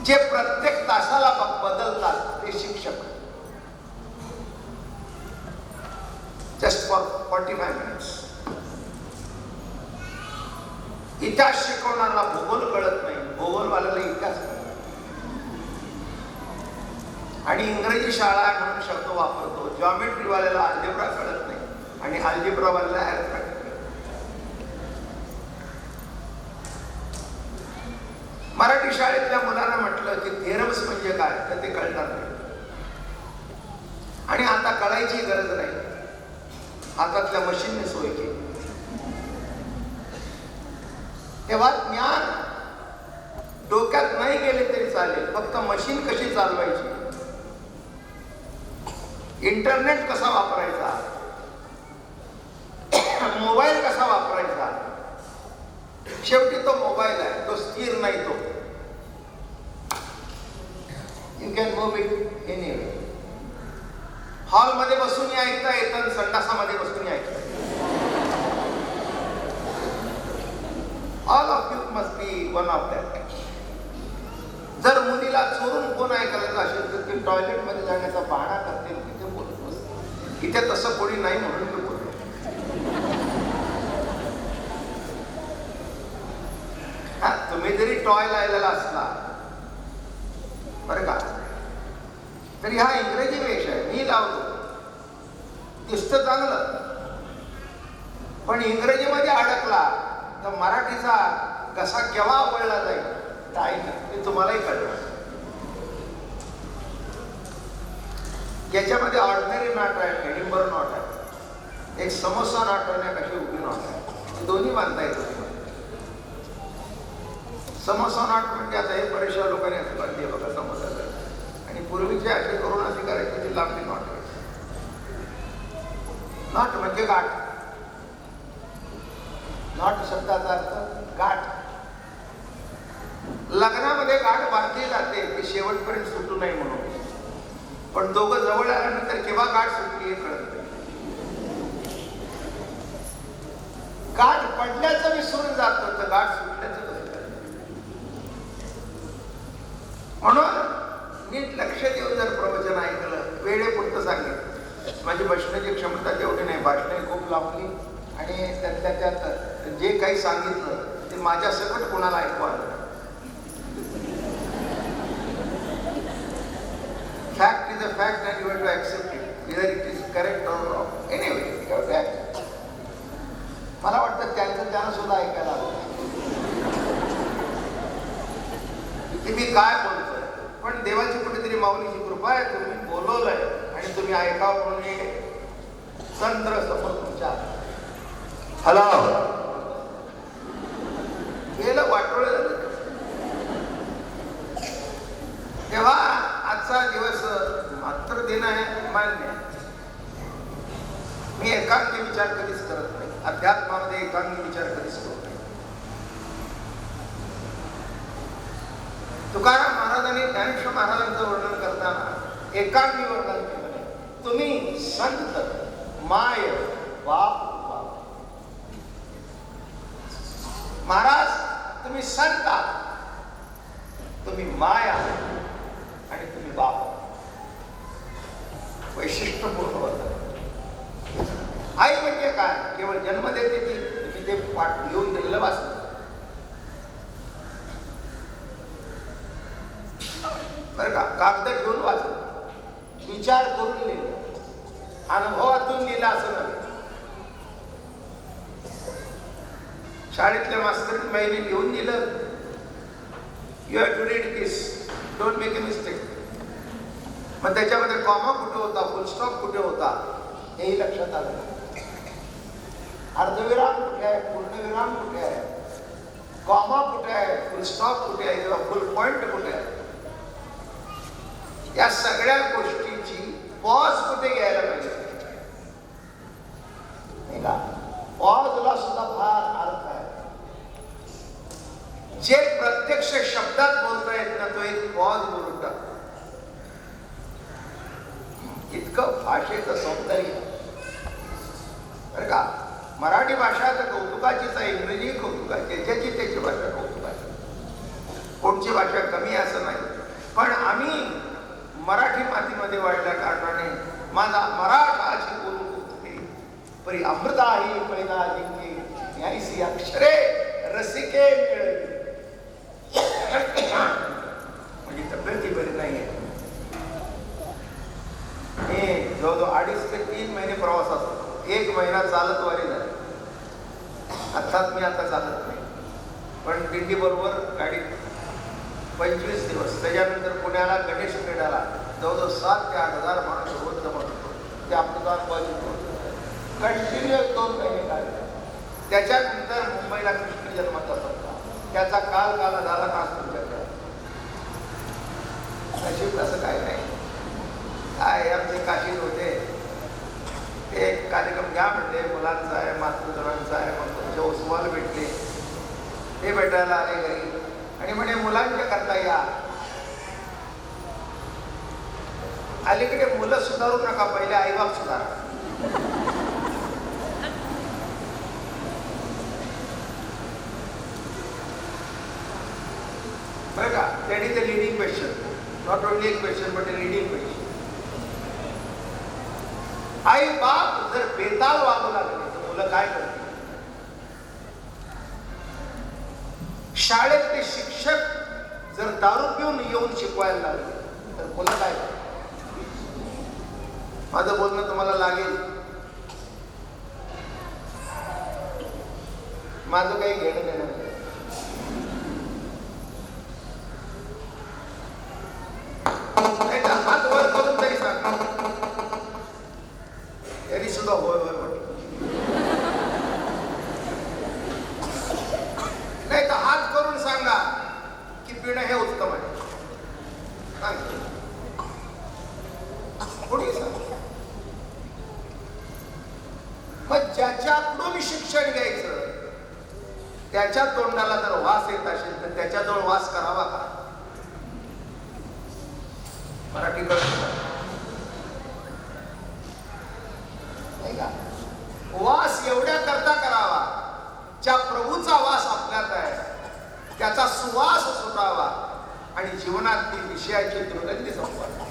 जे प्रत्येक तासाला बदलतात ते शिक्षक. Just for 45 minutes. इतिहास शिकवणारा भूगोल कळत नाही, भूगोलवाल्याला इतिहास कळत. आणि इंग्रजी शाळा म्हणून शब्द वापरतो, जॉमेट्रीवाल्याला अल्जेब्रा कळत नाही आणि अल्जेब्रावाल्याला अरिथमेटिक. मराठी शाळेतल्या मुलांना म्हटलं की थेरम्स म्हणजे काय तर ते कळणार नाही. आणि आता कळायची गरज नाही, हातातल्या मशीनने सोय केली. तेव्हा ज्ञान डोक्यात नाही गेले तरी चालेल, फक्त मशीन कशी चालवायची, इंटरनेट कसा वापरायचा, मोबाईल कसा वापरायचा. शेवटी तो मोबाईल आहे, तो स्थिर नाही. तो you can move it anyway. हॉलमध्ये बसून ऐकता येतं, संडासामध्ये बसून ऐकता येतं. All of you must be one of that. जर मुलीला चोरून फोन ऐकायचा असेल तर ती टॉयलेटमध्ये जाण्याचा बहाणा करते, तिथे बोलत बसते. इथे तसं कोणी नाही म्हणून मी बोलतो. हा, तुम्ही जरी टॉय लायलेला असला बरं का, तरी हा इंग्रजी वेश आहे, मी लावतो, दिसतं चांगलं, पण इंग्रजीमध्ये अडकला तर मराठीचा कसा केव्हा वळला जाईल काय ते तुम्हालाही कळलं. याच्यामध्ये ऑर्डिनरी नॉट आहे, एडिंबरो नॉट आहे, एक समोसा नॉट आहे, कशी उभी नॉट आहे, दोन्ही बांधता येतं. समोसा नॉट म्हणजे आता हे बरेचशा लोकांनी असं बांधली बघा समोसा, आणि पूर्वीचे असे करून असे करायचे की लांबी नॉट. नॉट म्हणजे गाठ. नॉट शब्दाचा अर्थ गाठ. लग्नामध्ये गाठ बांधली जाते की शेवटपर्यंत सुटू नये म्हणून, पण दोघं जवळ आल्यानंतर केव्हा गाठ सुटली हे कळत नाही. गाठ पडल्याचं विसरून जात तर गाठ सुटल्याचं कसं. म्हणून नीट लक्ष देऊन जर प्रवचन ऐकलं, वेळेपुरतं सांगितलं. माझी बसण्याची क्षमता तेवढी नाही, भाषणे खूप लावली आणि त्यातल्या त्यात जे काही सांगितलं ते माझ्या सकट कोणाला ऐकू आलं. Fact is a fact and you have to accept it, whether it is correct or wrong. Anyway, you have to accept. मला वाटतं त्यांना सुद्धा ऐकायला आलं की मी काय बोलतोय, पण देवाची कुठेतरी माऊलीची कृपा आहे, तुम्ही बोलवलंय आणि तुम्ही ऐकावं म्हणून चंद्र समोर तुमच्या हॅलो गेलं वाटोळ झालं. तेव्हा आजचा दिवस मात्र दिन आहे मान्य. मी एकांगी विचार कधीच करत नाही, अध्यात्मामध्ये एकांगी विचार कधीच करत नाही. तुकाराम महाराजांनी ज्ञानेश्वर महाराजांचं वर्णन करताना एकांगी वर्णन केलं. तुम्ही संत माय बाप. महाराज तुम्ही संत आहात, तुम्ही माया आणि तुम्ही बाप. वैशिष्ट्यपूर्ण होतं. आई म्हणजे काय, केवळ जन्म देते ती, तुम्ही ते पाठ लिहून दिलेलं वाचलं बरं का, कागद घेऊन वाचलं, विचार करून लिहिलं, अनुभवातून लिहिलं असं नव्हे. शाळेतल्या मास्तरीत महिने लिहून दिलं, you have to read this, don't make a mistake. मग त्याच्यामध्ये कॉमा कुठे होता, फुल स्टॉप कुठे होता हेही लक्षात आलं. अर्धविराम कुठे आहे, पूर्णविराम कुठे आहे, कॉमा कुठे आहे, फुल स्टॉप कुठे आहे किंवा फुल पॉइंट कुठे आहे, या सगळ्या गोष्टीची पॉज कुठे घ्यायला पाहिजे. पॉजला सुद्धा फार अर्थ आहे. जे प्रत्यक्ष शब्दात बोलता येत ना तो एक पॉज बोलून टाक. इतकं भाषेचं सौंदर्य बरं का. मराठी भाषा तर कौतुकाचीच आहे, इंग्रजी कौतुकाची, ज्याची त्याची भाषा कौतुकाची. कोणची भाषा कमी असं नाही, पण आम्ही मराठी मातीमध्ये वाढल्या कारणाने माझा मराठाची बोलू परी अमृताही पैदा जिंके यायसी अक्षरे रसिके मिळेल. म्हणजे तब्येती बरी नाहीये. मी जवळजवळ 2.5 ते 3 महिने प्रवासात होतो. 1 महिना चालत वारी झाली. अर्थात मी आता चालत नाही, पण दिंडी बरोबर गाडीत 25 दिवस. त्याच्यानंतर पुण्याला गणेश मेळ्याला जवळजवळ 7 ते 8 हजार माणूस रोज जमत होतो. ते आपलं कंटिन्यू 2 महिने काढले. त्याच्यानंतर मुंबईला कृष्ण जन्माचा सप्ताह, त्याचा काल झाला का तुमच्याकडे नशीब असं काय नाही. काय आमचे काशीत होते, एक कार्यक्रम घ्या म्हणले, मुलांचा आहे, मातृजनांचा आहे, मग तुमच्या उस्माला भेटले. ते भेटायला आले घरी आणि म्हणे मुलांच्या करता या. अलीकडे मुलं सुधारू नका, पहिले आईबाप सुधारा. बरं का, त्यांनी ते लिडिंग क्वेश्चन, नॉट ओनली एक question but a leading question. आई बाप जर बेताल वागू लागले तर मुलं काय करतील? शाळेतले शिक्षक जर दारू पिऊन येऊन शिकवायला लागले तर मुलं काय करतील? माझं बोलणं तुम्हाला लागेल, माझं काही घेणं देणं नाही. हात वर करून तरी सांगा, तरी सुद्धा होय होय म्हटलं. नाही तर हात करून सांगा की पिणं हे उत्तम आहे. कोणी सांग. मग ज्याच्याकडून शिक्षण घ्यायचं त्याच्या तोंडाला जर वास येत असेल तर त्याच्याजवळ वास करावा का? मराठी नाही का? वास एवढ्या करता करावा ज्या प्रभूचा वास आपल्यात आहे, त्याचा सुवास सुटावा आणि जीवनातील विषयाची दुर्गंधी संपवावी.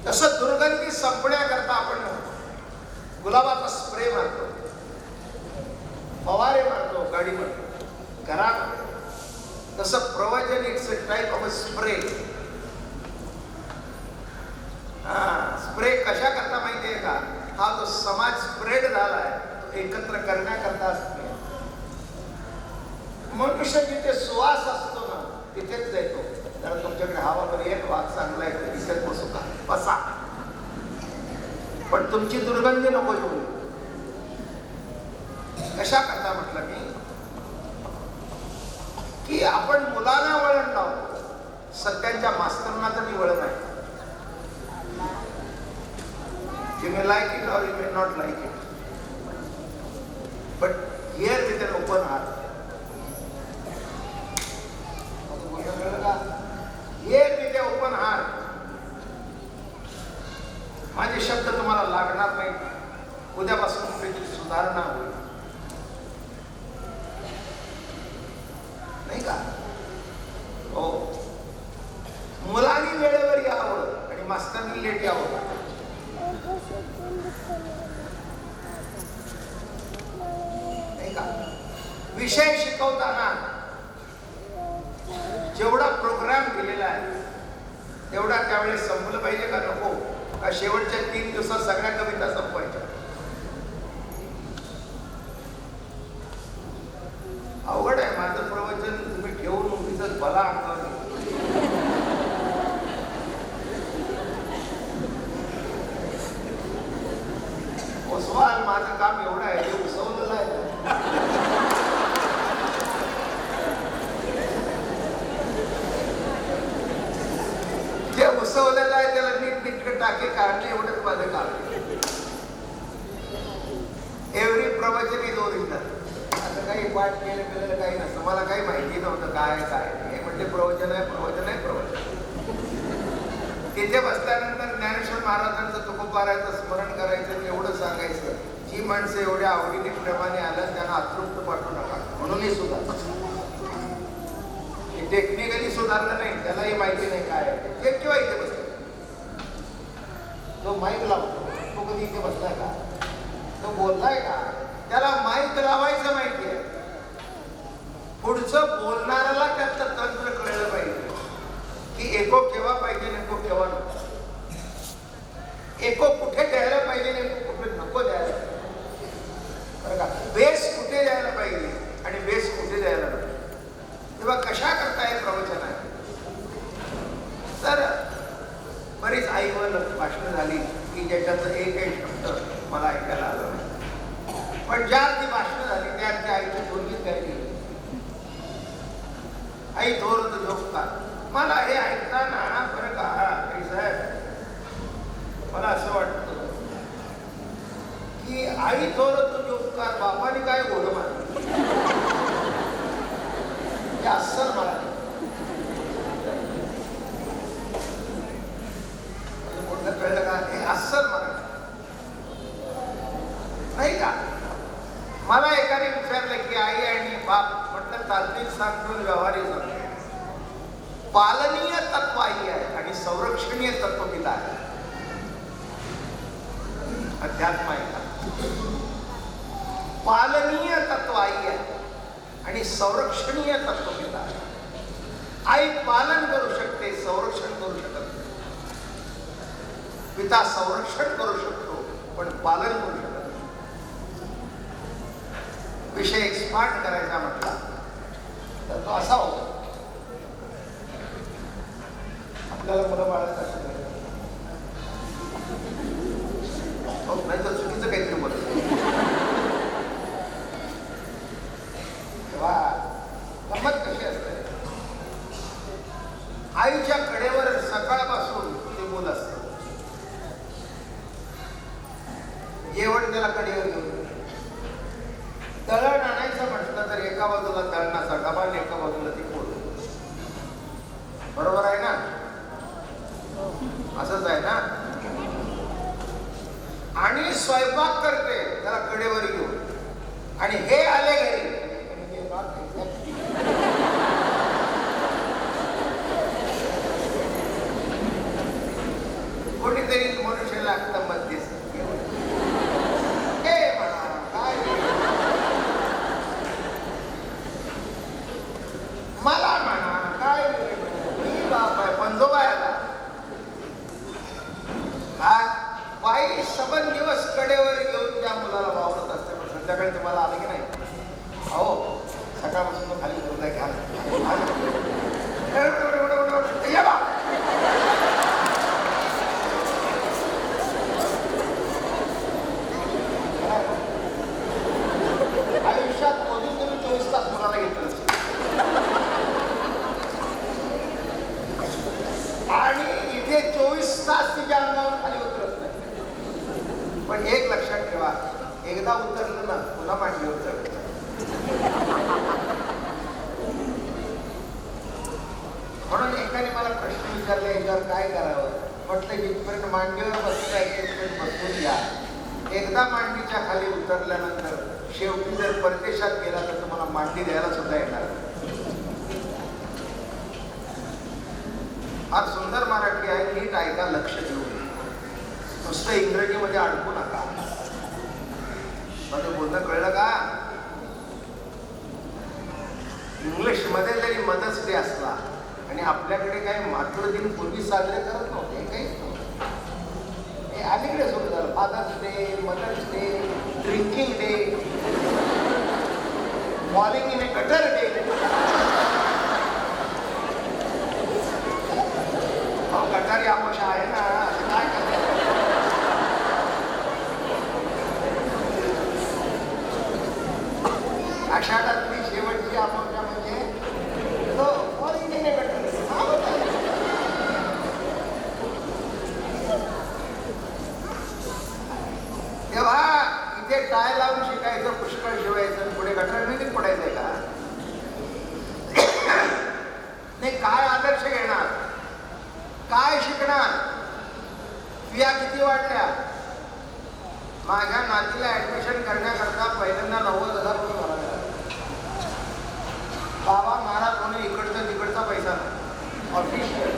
तसं दुर्गंधी संपण्याकरता आपण गुलाबाचा स्प्रे मारतो, फवारे मारतो, गाडी मारतो, घरात. तसं प्रवचन it's a type of a spray. Spray कशा करता माहितीये का? हा जो समाज स्प्रेड झालाय तो एकत्र करण्याकरता असतो. मनुष्य जिथे सुवास असतो ना तिथेच जातो. तर तुमच्याकडे हवा बरी एक वास चांगला आहे तर दिसत बसू का? बसा, पण तुमची दुर्गंधी नको येऊ. कशा करता म्हटलं मी की आपण मुलांना वळण लावतो, सध्याच्या मास्तरांना तर मी वळण आहे. You may like it or you may not like it, but here with an open heart. Here with an open heart. माझे शब्द तुम्हाला लागणार नाही. उद्यापासून तुमची सुधारणा होईल, नाही का? हो, मुलांनी वेळेवर यावं आणि मास्तरनी लेट यावं. नाही का? विषय शिकवताना जेवढा प्रोग्राम केलेला आहे तेवढा त्यावेळेस संपलं पाहिजे का नको? का शेवटच्या 3 दिवसात सगळ्या कविता संपवायच्या? अवघड आहे. माझं प्रवचन तुम्ही ठेवून उगीच भला अंगावर ओसवाल. माझं काम एवढं आहे, ते उसवलेलं आहे. जे उसवलेलं आहे त्याला नीट नीटके टाके काढले, एवढंच माझं काम. एव्हरी प्रवचन इज ओरिजिनल. असं काही पाठ केलं काही नसतं. मला काही माहिती नव्हतं काय हे म्हणजे प्रवचन आहे, प्रवचन आहे, प्रवचन. तिथे बसल्यानंतर ज्ञानेश्वर महाराजांचं तुकोबाराचं स्मरण करायचं, एवढं सांगायचं. जी माणसं एवढ्या आवडीने प्रेमाने आल्या त्यांना अतृप्त पाठवू नका. म्हणूनही सुद्धा टेक्निकली सुधारलं नाही, त्यालाही माहिती नाही काय आहे. ते किंवा इथे बसले, तो माईक लावतो, तो कधी इथे बसलाय का, तो बोललाय का, त्याला माईक लावायचं माहिती आहे. पुढचं बोलणाऱ्याला त्यातलं तंत्र कळलं पाहिजे की एको केव्हा पाहिजे, नको केव्हा नको, एको कुठे द्यायला पाहिजे, नको कुठे नको द्यायला पाहिजे, बरं का, बेस कुठे द्यायला पाहिजे आणि बेस कुठे द्यायला पाहिजे. तेव्हा कशा करता हे प्रवचन आहे. तर बरीच ऐकवण भाषणं झाली की ज्याच्यातलं एकही शब्द मला ऐकायला आलं नाही. पण ज्या ती भाषणं झाली त्या त्या आईची थोरगीत काय केली, आई थोर झोपता. मला हे ऐकताना बरं का आई साहेब, मला असं वाटतं की आई थोर तुझे उपकार बापाने काय घोडं मारलं, हे अस्सल मला कळलं का, हे अस्सल मला नाही का. मला एकाने विचारलं की आई आणि बाप, म्हटलं तात्विक सांगतो व्यवहारिक सांगतो. पालनीय तत्व आई आहे आणि संरक्षणीय तत्व पिता आहे. अध्यात्म आहे का, पालनीय तत्व आई आहे आणि संरक्षणीय तत्व पिता आहे. आई पालन करू शकते, संरक्षण करू शकत नाही. पिता संरक्षण करू शकतो पण पालन करू शकत नाही. विषय एक्सपार्ट करायचा म्हटला तर तो असा होता, आपल्याला मुलं बाळाचं असं नाही तर चुकीचं काहीतरी बोलत. तेव्हा गंमत कशी असते, आईच्या कडेवर सकाळपासून ते मूल असतं. जेवण त्याला कडेवर घेऊन, दळण आणायचं म्हटलं तर एका बाजूला दळणाचा डबा आणि एका बाजूला ती पोळ. बरोबर आहे ना, असंच आहे ना. आणि स्वयंपाक करते त्याला कडेवर घेऊन आणि हे आले घरी, कोणीतरी मनुष्य लागतं मध्यस्थी. हे म्हणा काय, मला म्हणा काय, मी बाप आहे पंजोबा आहे. बाई सबन दिवस कडेवर घेऊन त्या मुलाला वावरत असते. पण संध्याकाळी तुम्हाला आलं की नाही, अहो सकाळपासून खाली बोलता घ्या आयुष्यात कधी तुम्ही 24 तास मुलाला घेतलं आणि इथे 24 तास तिच्या अंगावर खाली उतरत नाही. पण एक लक्षात ठेवा, एकदा उतरलं ना पुन्हा मांडीवर चढत. म्हणून एकाने मला प्रश्न विचारला याच्यावर काय करावं. म्हटलं जिथपर्यंत मांडीवर बसता तिथपर्यंत बसून घ्या. एकदा मांडीच्या खाली उतरल्यानंतर शेवटी जर परदेशात गेला तर तुम्हाला मांडी द्यायला सुद्धा येणार. फार सुंदर मराठी आहे, नीट ऐका, लक्ष देऊ. नुसतं इंग्रजीमध्ये अडकू नका. माझं बोलणं कळलं का. इंग्लिश मध्ये जरी मदर्स डे असला आणि आपल्याकडे काही मातृदिन पूर्वी साजरे करत नव्हते, काहीच नव्हते. हे अलीकडे सुरू झालं. Father's Day, Mother's Day, drinking day, falling in a gutter day. गटारी आमोशा आहे ना, काय करतात. आषाढातली शेवटची अमावस्या म्हणजे तेव्हा इथे टाय लावून शिकायचं, पुष्कळ शिवायचं, पुढे गटारीने पडायचंय का नाही. काय आदर्श घेणार, काय शिकणार. फिया किती वाढल्या. माझ्या नातीला ऍडमिशन करण्याकरता पहिल्यांदा 90,000 रुपये भरावे लागले. बाबा महाराज म्हणून इकडचा तिकडचा ऑफिशियल,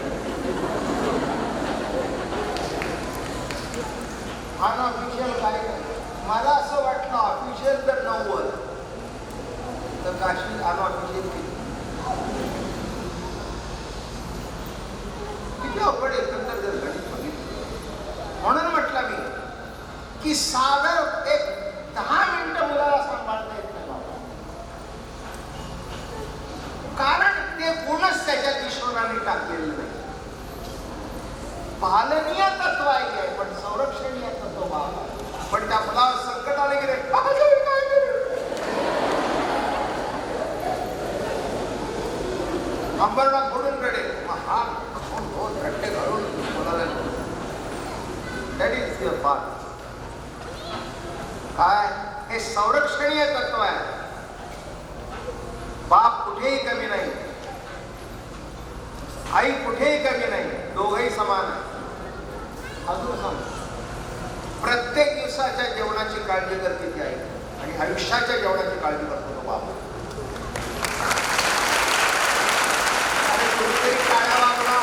अनऑफिशियल काय नाही. मला असं वाटलं ऑफिशियल जर 90 तर काशी अनऑफिशियल किती अवघड एकंदर जर गणित बघितलं. म्हणून म्हटलं मी की सागर एक 10 मिनिटं मुलाला सांभाळता येत नाही बाबा, कारण ते गुणच त्याच्यात ईश्वराने टाकलेलं नाही. पालनीय तत्व आहे पण संरक्षणीय तत्व बाबा. पण त्या मुलावर संकट आले की रे काय करू, अंबरनाथ फोडून रडेल, हा रट्टे घालून मुलाला. That is your father. काय हे संरक्षणीय तत्व आहे. बाप कुठेही कमी नाही, आई कुठेही कमी नाही, दोघही समान आहे. अजून सांग, प्रत्येक दिवसाच्या जेवणाची काळजी करते ती आई आणि आयुष्याच्या जेवणाची काळजी करतो तो बाप. आणि कुठेतरी टाळ्या वाजवा.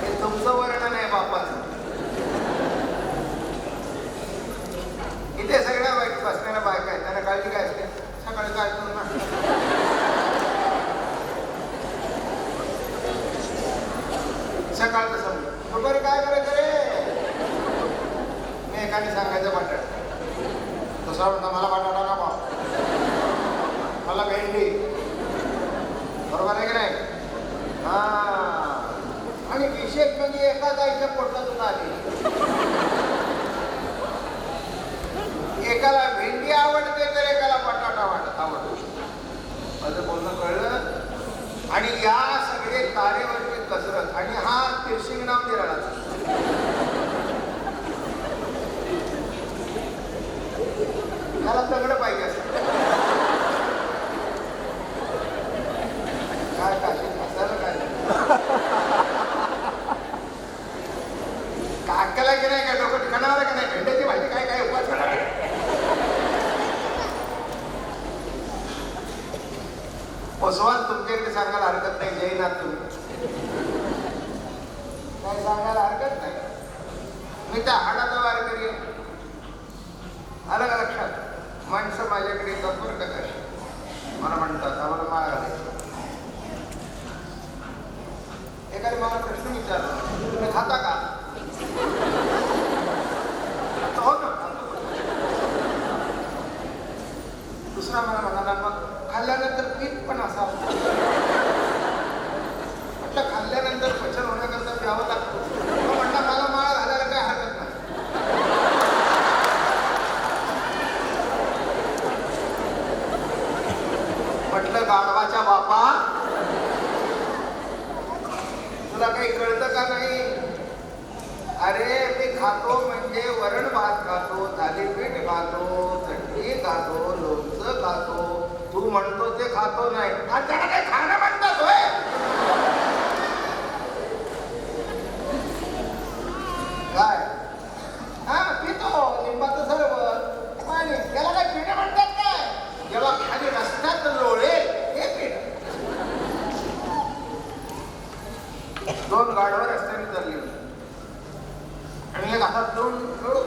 हे तुमचं वर्णन आहे बापाचं. इथे सगळ्या बसणाऱ्या बायका आहेत, त्यांना काळजी काय असते, सकाळी काय करू ना, सकाळचं समजा दुपारी काय करायचं रे. मी एकाने सांगायचं बटाटा, दुसरा म्हणता मला बटाटा नको, मला भेंडी. बरोबर आहे की नाही. हा, आणि विशेष म्हणजे एका गाईच्या पोटातून आली. एकाला भेंडी आवडते तर एकाला बटाटा आवडतो. माझं बोलणं कळलं. आणि या सगळे तारेवरची कसरत, आणि हा तिरशिंग नाव निराळा. त्याला तगडं पाहिजे असं. काय काशी हसायला काय काकाला की नाही, काय डोकं ठिकाणावर का नाही, भेंड्याची भाजी काय काय उपास करणार. पोसवाल तुमच्याकडे सांगायला हरकत नाही. जैनात तुम्ही काय सांगायला हरकत नाही. मी त्या हाडाचा वारकरी आहे. आलं का लक्षात. माणसं माझ्याकडे येतात बरं का कशी, मला म्हणतात आम्हाला माळ घालायची. एकाने मला प्रश्न विचारला, तुम्ही खाता का. हो ना. दुसरा मला म्हणाला, मग खाल्ल्यानंतर पीठ पण असावं. म्हटलं खाल्ल्यानंतर पचन होण्याकरता प्यावं लागतं. तो म्हटला मला माळ घालायला काय हरकत नाही. म्हटलं गाढवाच्या बापा, तुला काही कळतं का नाही. अरे मी खातो म्हणजे वरण भात खातो, थालीपीठ खातो, चटणी खातो, लोणचं खातो. तू म्हणतो ते खातो नाही, त्याला काही खाणं म्हणतात होय. काय हा पितो लिंबाचं सरबत पाणी, त्याला काय पिणं म्हणतात काय. जेव्हा खाली रस्त्यात लोळे हे पिणं. दोन गाढवं रस्त्याने चालली आणि एक हातात दोन लोळ.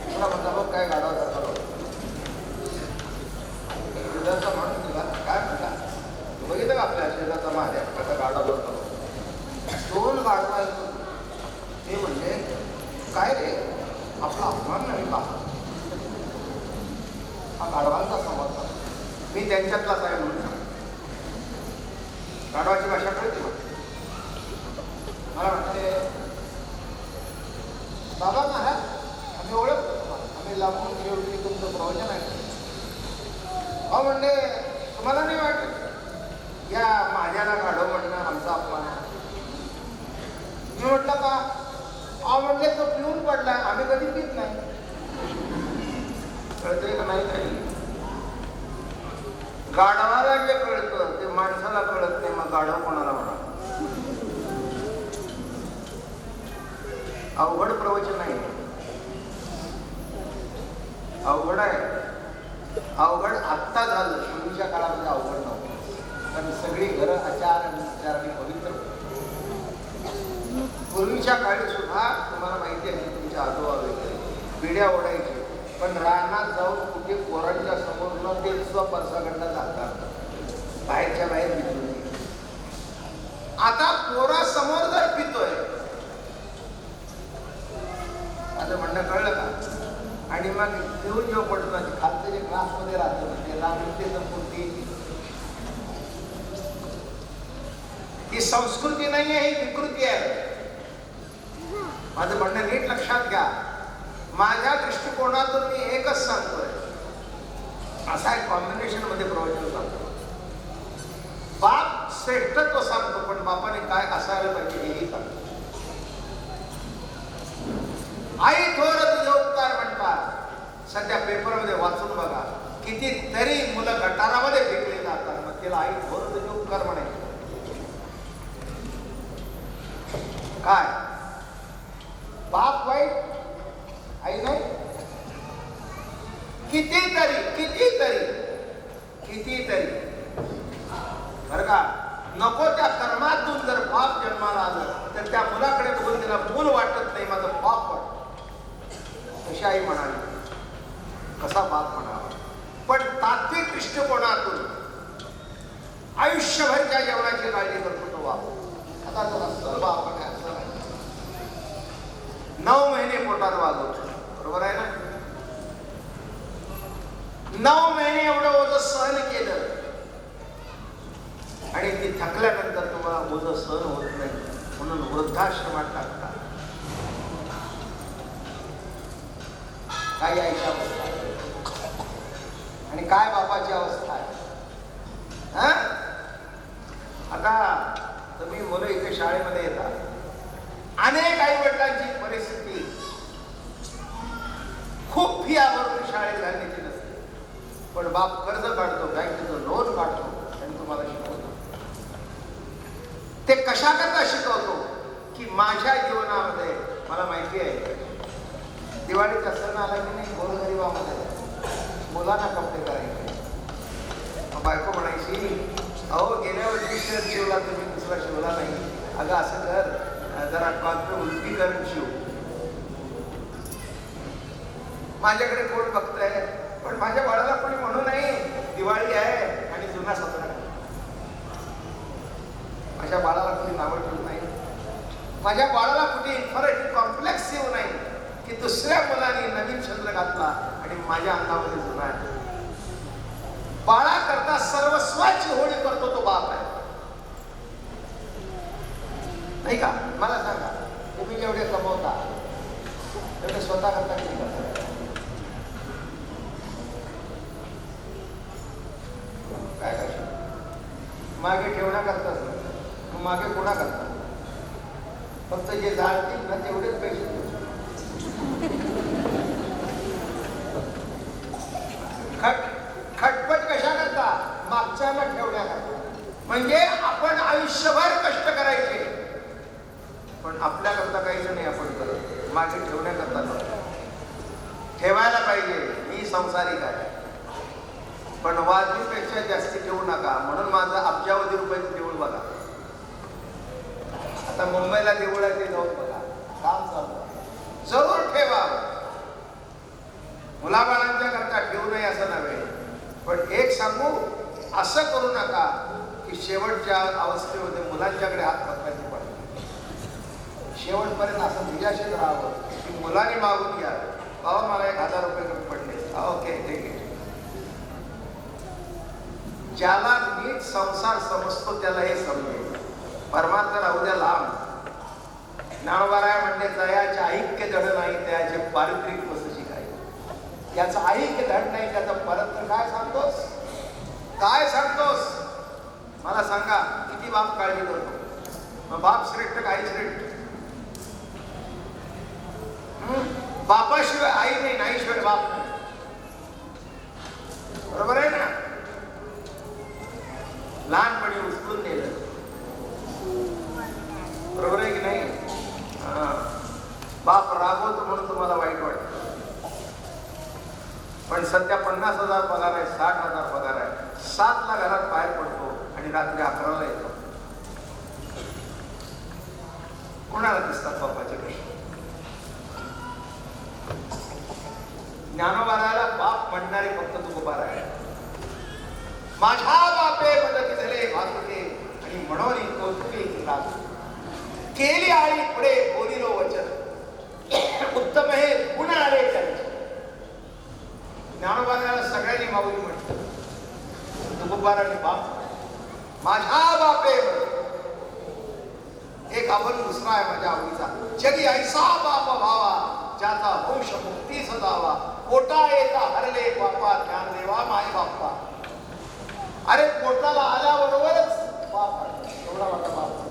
मला म्हणता बघ काय गाढवा करतो म्हणून तुला काय म्हणता. बघितलं का आपल्या शेजारचा महादेव कसा गाडा बोलतो. दोन गाडवा ते म्हणजे काय रे आपला अपमान नाही का. हा गाढवांचा संवाद. मी त्यांच्यातलाच आहे म्हणून सांग. गाढवाची भाषा कळते मला म्हणते, बाबा महाराज आम्ही ओळखतो, आम्ही लांबून शेवटी तुमचं प्रवचन आहे. अहो म्हणजे तुम्हाला नाही वाटत या माझ्याला गाढव म्हणणं आमचा अपमान आहे. मी म्हटलं का. अहो म्हणले तो पिऊन पडला, आम्ही कधी पित नाही. कळतंय का नाही. काही गाढवाला जे कळतं ते माणसाला कळत नाही, मग गाढव कोणाला म्हणा. अवघड प्रवचन नाही, अवघड आहे. अवघड आत्ता झालं, पूर्वीच्या काळामध्ये अवघड नव्हतं. कारण सगळी घरं आचार आणि विचाराने पवित्र होती. पूर्वीच्या काळी सुद्धा तुम्हाला माहिती आहे की तुमच्या आजोबा वगैरे पिढ्या ओढायचे, पण रानात जाऊन कुठे पोरांच्या समोर न ते सुद्धा परसागंडा जातात, बाहेरच्या बाहेर पितोय. आता पोरासमोर जर पितोय, आता म्हणणं कळलं का? आणि मग पिऊन जेव्हा पडतो ना, खालचं जे ग्लासमध्ये राहतं ते राहते संपूर्ती. ही संस्कृती नाही आहे, ही विकृती आहे. माझं म्हणणं नीट लक्षात घ्या. माझ्या दृष्टिकोनातून मी एकच सांगतोय, असा एक कॉम्बिनेशन मध्ये प्रवचन सांगतो. बाप श्रेष्ठत्व सांगतो, पण बापाने काय असायला पाहिजे हेही सांगतो. आई थोर तुझे उपकार म्हणतात. सध्या पेपरमध्ये वाचून बघा, कितीतरी मुलं गटारामध्ये फेकले जातात, मग तिला आई थोर तुझे उपकार म्हणायचे. काय बाप वाईट, आई नाही? कितीतरी कितीतरी कितीतरी बरं का, नको त्या कर्मातून जर बाप जन्माला आलं तर त्या मुलाकडे बघून तिला मूल वाटत नाही, माझं बाप वाटत. कशी आई म्हणाली, कसा बाप म्हणावा. पण तात्विक दृष्टिकोनातून आयुष्यभरच्या जेवणाची काळजी करतो तो बाप. आता तो असं बाप आहे, असं नाही. 9 महिने पोटात वागवतो, बरोबर आहे ना? 9 महिने एवढं ओझं सहन केलं आणि ती थकल्यानंतर तुम्हाला ओझं सहन होत नाही म्हणून वृद्धाश्रमात टाकतात. काय आईची अवस्था आहे आणि काय बापाची अवस्था आहे. आता तुम्ही मुलं इथे शाळेमध्ये येतात, अनेक आई वडिलांची परिस्थिती खूप फी भरून शाळेत घालण्याची नसते, पण बाप कर्ज काढतो, बँकेचं लोन काढतो आणि तुम्हाला शिकवतो. ते कशा करता शिकवतो की माझ्या जीवनामध्ये मला माहिती आहे, दिवाळीचा सण आला की नाही, गोरगरिबामध्ये मुलांना कपडे करायचे. बायको म्हणायची, अहो गेल्या वर्षी शर्ट शिवला तुम्ही, दुसरा शिवला नाही. अगं असं कर, जरा कॉन्फिडन्स उलटी करून शिव. माझ्याकडे कोण बघतंय, पण माझ्या बाळाला कोणी म्हणू नाही दिवाळी आहे आणि जुना सतरा. माझ्या बाळाला कोणी नावं ठेवू नाही. माझ्या बाळाला कुठे इन्फॉर्मेटिव्ह कॉम्प्लेक्स येऊ नाही की दुसऱ्या मुलाने नवीन छंद घातला आणि माझ्या अंगामध्ये जुना आहे. बाळा करता सर्वस्वाची होळी करतो तो बाप आहे, नाही का? मला सांगा, तुम्ही जेवढे कमवता तेवढे स्वतः करता किती करता? काय करता? मागे ठेवण्याकरताच, मग मागे कोणा करता? फक्त जे जाळतील ना तेवढेच पैसे देऊ. खटपट कशा करता? मागच्याला ठेवण्याकरता. म्हणजे आपण आयुष्यभर कष्ट करायचे, पण आपल्याकरता काहीच नाही आपण करत, मागे ठेवण्याकरता. ठेवायला पाहिजे, मी संसारिक आहे, पण वाजवीपेक्षा जास्ती ठेवू नका. म्हणून माझं अब्जावधी रुपयाचं देऊळ बघा. आता मुंबईला देऊळ आहे ते जाऊन बघा, काम चालू. जरूर ठेवा, मुलाबाळांच्या करता ठेवू नये असं नव्हे, पण एक सांगू, असं करू नका की शेवटच्या अवस्थेमध्ये मुलांच्याकडे हात पकडायचे पडले. शेवटपर्यंत असं निराशेत राहावं की मुलाने मागून घ्या, बाबा मला 1000 रुपये कमी पडले, ओके ठीक आहे. ज्याला नीट संसार समजतो त्याला हे समजेल. परमार्थ राहू द्या लांब. ज्ञानोबाराय म्हणले, दयाचे ऐक्य धड नाही, त्याचे पारित्रिक वसची काय. याचं ऐक्य धड नाही, त्याचा परत काय सांगतोस? काय सांगतोस मला सांगा. किती बाप काळजी करतो? मग बाप श्रेष्ठ का आई श्रेष्ठ? बापाशिवाय आई नाही, नाहीशिवाय बाप नाही. बरोबर आहे ना? लहानपणी उचलून नेलं, बरोबर आहे की नाही? बाप रागवतो म्हणून तुम्हाला वाईट वाटतं, पण सध्या 50 50,000 पगार आहे, 60,000 पगार आहे, 7ला घरात बाहेर पडतो आणि रात्री 11ला येतो. कोणाला दिसतात बापाचे कष्ट? ज्ञानोबाराला बाप म्हणणारे फक्त तुकोबार आहे. माझ्या बापे मदत झाले भासुके आणि म्हणून कौतुके केली आळी पुढे बोलिलो वचन उत्तम हे गुण आले त्यांचे. ज्ञानोबाराला सगळ्यांनी माऊली म्हटलं, तुकोबाराने बाप माझ्या बापे. एक आपण दुसरा आहे माझ्या आवडीचा, जगी ऐसा बाप भावा ज्याचा वंश मुक्ती सदावा, पोटा येता हरले बापा ज्ञान देवा माय बाप्पा. अरे पोटाला आल्याबरोबरच बाप एवढा मोठा बाप.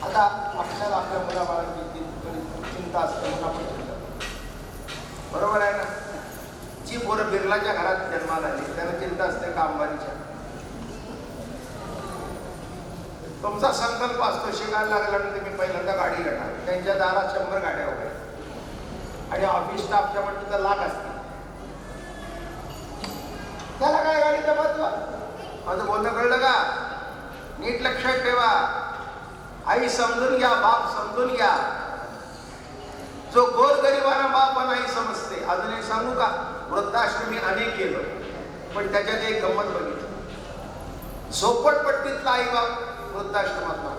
आता आपल्याला आपल्या मुलाबाळांची चिंता असते, बरोबर आहे ना? जी पोरं बिर्लाच्या घरात जन्माला आली त्यांना चिंता असते का अंबानीच्या? तुमचा संकल्प असतो शिकायला लागल्यानंतर मी पहिल्यांदा गाडी घेणार, त्यांच्या दारात 100 गाड्या वगैरे आणि ऑफिस स्टाफच्या म्हणतो तर लाख असते. त्याला काय गाडीचं महत्व? माझं बोलणं कळलं का? नीट लक्षात ठेवा. आई समजून घ्या, बाप समजून घ्या. जो गोरगरिबांना बाप नाही समजते. अजून एक सांगू का? वृद्धाश्रमी अनेक केलं, पण त्याच्यात एक गंमत बघितली. झोपडपट्टीतला आई बाप वृद्धाश्रमातला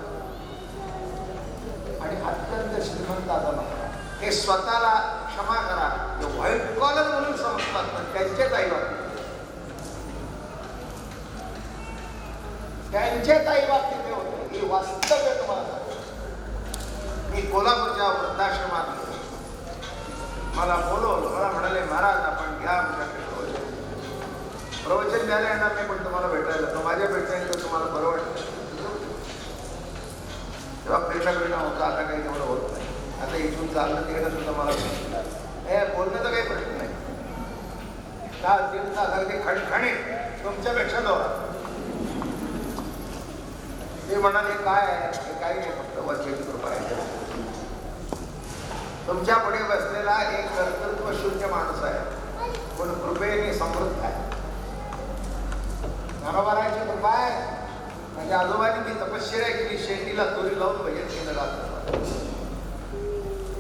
आणि अत्यंत श्रीमंत आला. हे स्वतःला क्षमा करा, व्हाईट कॉलर म्हणून समजतात, पण त्यांचेच आई बाप, त्यांचेच आई बाप तिथे होते. हे वास्तव्य तुम्हाला. मी कोल्हापूरच्या वृद्धाश्रमात मला बोलवलं, मला म्हणाले महाराज आपण घ्या आमच्याकडे प्रवचन द्यायला येणार नाही, पण तुम्हाला भेटायला तर माझ्या भेटायला तर तुम्हाला बरं वाटतं. तेव्हा प्रेरणा होता, आता काही तेवढं होत नाही. आता इथून चाललं तिकडे सुद्धा मला हे बोलण्याचा काही प्रश्न नाही. का 3 तास अगदी खणखणे तुमच्यापेक्षा दोरा. ते म्हणाले काय आहे? हे काही नाही, फक्त वचनाची कृपा आहे. तुमच्या पुढे बसलेला एक कर्तृत्व शून्य माणूस आहे, पण कृपेने समृद्ध आहे. ज्ञानोबाराची कृपा आहे. माझ्या आजोबांनी ती तपश्चर्या केली, शेंडीला दोरी लावून भजन केलं जातं.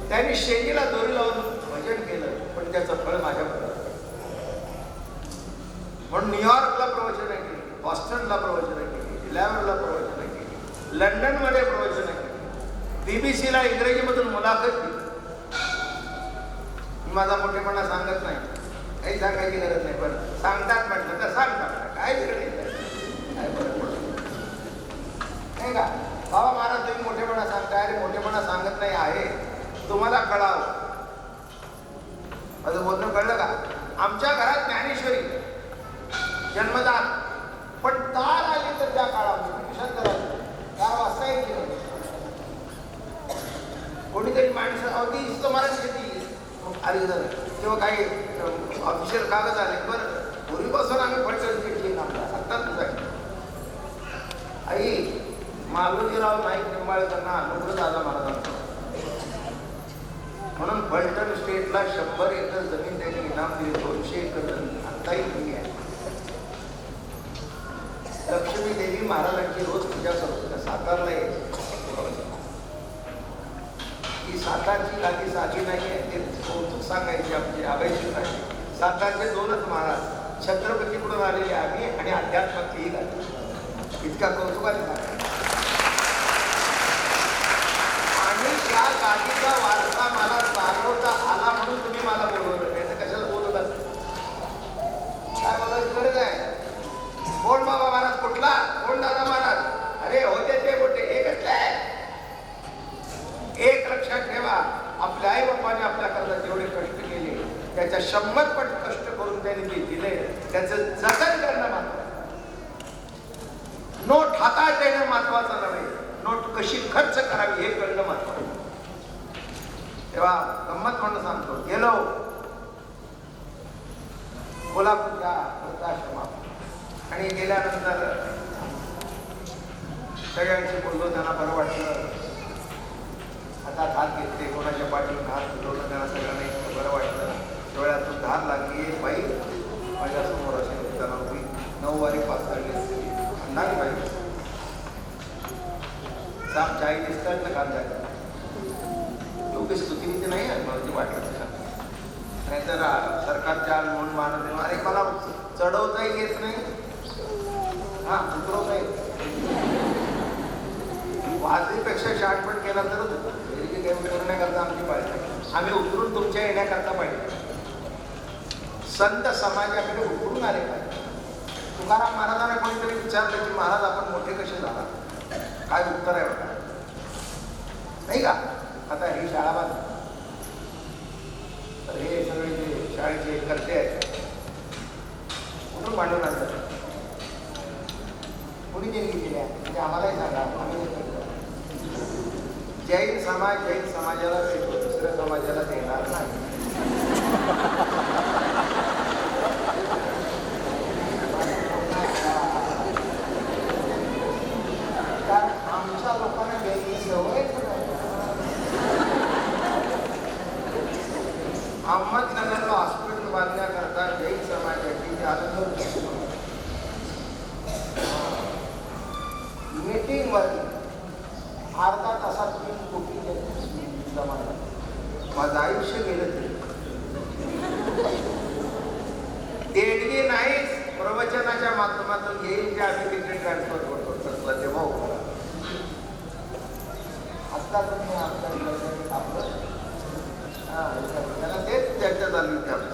त्यांनी शेंडीला दोरी लावून भजन केलं, पण त्याचं फळ माझ्याकडे. म्हणून न्यूयॉर्कला प्रवचन केली, बॉस्टनला प्रवचन केली, डिलावरला प्रवचन केली, लंडनमध्ये प्रवचन केली, BBC ला इंग्रजीमधून मुलाखत दिली. माझा मोठेपणा सांगत नाही, काही सांगायची गरज नाही, पण सांगतात म्हटलं तर सांगतात. काय बिघडलं काय फरक पडतो नाही का? बाबा महाराज तुम्ही मोठेपणा सांगताय. अरे मोठेपणा सांगत नाही आहे, तुम्हाला कळावं. माझं बोलणं कळलं का? आमच्या घरात ज्ञानेश्वरी जन्मदान, पण तार आली तर त्या काळामध्ये तार वाजता येते. कोणीतरी माणसं अगदी मराठी शेती आली झालं तेव्हा काही ऑफिशियल कागद आले. बरं पूर्वीपासून आम्ही फळचंद घेतली ना आत्ताच आई मालवजीराव नाईक निंबाळकरांना अनुग्रह दादा महाराजांचा, म्हणून फलटण स्टेटला 100 एकर जमीन त्यांनी इनाम दिली. 200 एकर जमीन आत्ताही तुम्ही आहे. लक्ष्मी देवी महाराजांची रोज पूजा करतो. सातारला यायची. ही सातारची गादी साधी नाही आहे, ते कौतुक सांगायची आमची आबाईची नाही. सातारचे 2च महाराज, छत्रपतीकडून आलेले आम्ही आणि अध्यात्माची ही गादी. इतका कौतुकाने सांगायचं. आणि त्या गादीचा वारसा मला चालवता आला म्हणून तुम्ही मला बोलवलं, नाही तर कशाला बोलवत असत? काय बोलायची गरज आहे? कोण बाबा महाराज कुठला? कोण दादा महाराज? अरे होते ते मोठे एकच आहे. एक लक्षात ठेवा, आपल्या आई बापाने आपल्याकरता जेवढे कष्ट केले त्याच्या 100 पट कष्ट करून त्यांनी ते दिले, त्याचं जतन करणं महत्वाचं. नोट हातात येणं महत्वाचं नव्हे, नोट कशी खर्च करावी हे कळणं महत्वाचं. तेव्हा गंमत म्हणून सांगतो, गेलो कोल्हापूरच्या वृद्धाश्रमात आणि गेल्यानंतर सगळ्यांशी बोललो, त्यांना बरं वाटलं. हातात हात घेतले, कोणाच्या पाठीवर हात फिरवलं, त्यांना सगळ्यांना इतकं बरं वाटलं. डोळ्यातून धार लागली. बाई म्हणून मानत आहे. अरे मला चढवताही येत नाही, हा उतरवता येत. वाजवीपेक्षा शहाणपण केला तरच काही उतरण्याकरता आमची पाहिजे. आम्ही उतरून तुमच्या येण्याकरता पाहिजे. संत समाजाकडे उतरून आले पाहिजे. तुकाराम महाराजांना कोणीतरी विचारलं की महाराज आपण मोठे कसे झाला, काय उत्तर आहे बघा, नाही का? आता ही शाळा बांध, तर हे सगळे जे शाळेचे कर्ते आहेत कुठून भांडून आणतात? कुणी देणगी दिल्या म्हणजे आम्हालाही सांगा. आम्ही जैन समाजाला देतो, दुसऱ्या समाजाला देणार नाही. कारण आमच्या लोकांना द्यायची सवयच नाही. अहमदनगरला हॉस्पिटल बांधण्याकरता जैन समाजाची आंदोलन मीटिंग वर अर्धा तासात 3 कोटी जमा झाले. माझं आयुष्य गेलं तरी देणगी नाहीच, प्रवचनाच्या माध्यमातून येईल जे आम्ही तिकडे ट्रान्सफर करतो तसलं तेव्हा उभा. आता तुम्ही आपलं त्याला तेच चर्चा झाली होती.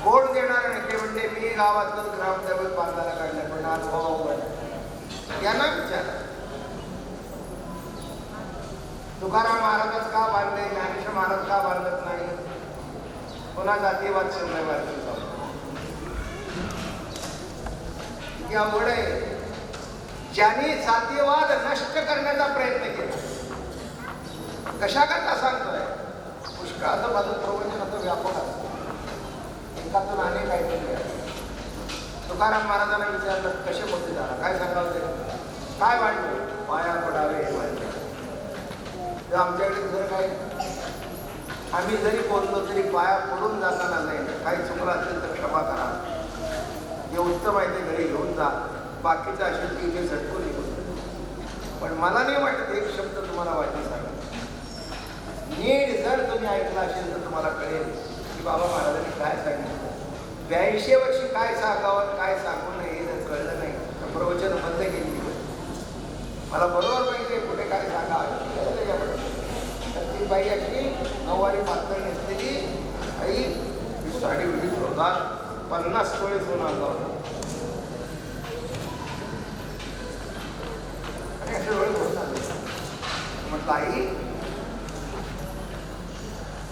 कोण देणार नाही ते म्हणते मी गावातलं ग्रामदैवत बांधायला काढलं, पण आज भाऊ यांना विचार तुकाराम महाराजच का बांधले, ज्ञानेश्वर महाराज का बांधत नाही? पुन्हा जातीवाद शिववाद किती अवघड आहे. ज्यांनी जातीवाद नष्ट करण्याचा प्रयत्न केला, कशा करता सांगतोय? पुष्कळाचं माझं प्रवचनाचं व्यापक असतं, एकातून अनेक ऐकले. तुकाराम महाराजांना विचारलं कसे मोठे झाला, काय सांगावं ते? काय वाटलं? पाया पडावे हे वाटलं. आमच्याकडे जर काही आम्ही जरी बोललो तरी पाया पडून जाताना नाही, काही चुकलं असेल तर क्षमा करा, जे उत्तम आहे ते घरी घेऊन जा, बाकीचं असेल की इथे झटकून निघून. पण मला नाही वाटत एक शब्द तुम्हाला वाईट सांगा. नीट जर तुम्ही ऐकलं असेल तर तुम्हाला कळेल की बाबा महाराजांनी काय सांगितलं. 82 वर्षी काय सांगावं काय सांगू नये हे जर कळलं नाही तर प्रवचन बंद केली. मला बरोबर माहिती आहे कुठे काय सांगावं. तर ती बाई अशी नऊवारी पातळ नेसलेली आई, साडी उडी होतात, 50 तोळे सोनं अंगावर आणि असे डोळे बोलतात. म्हटलं आई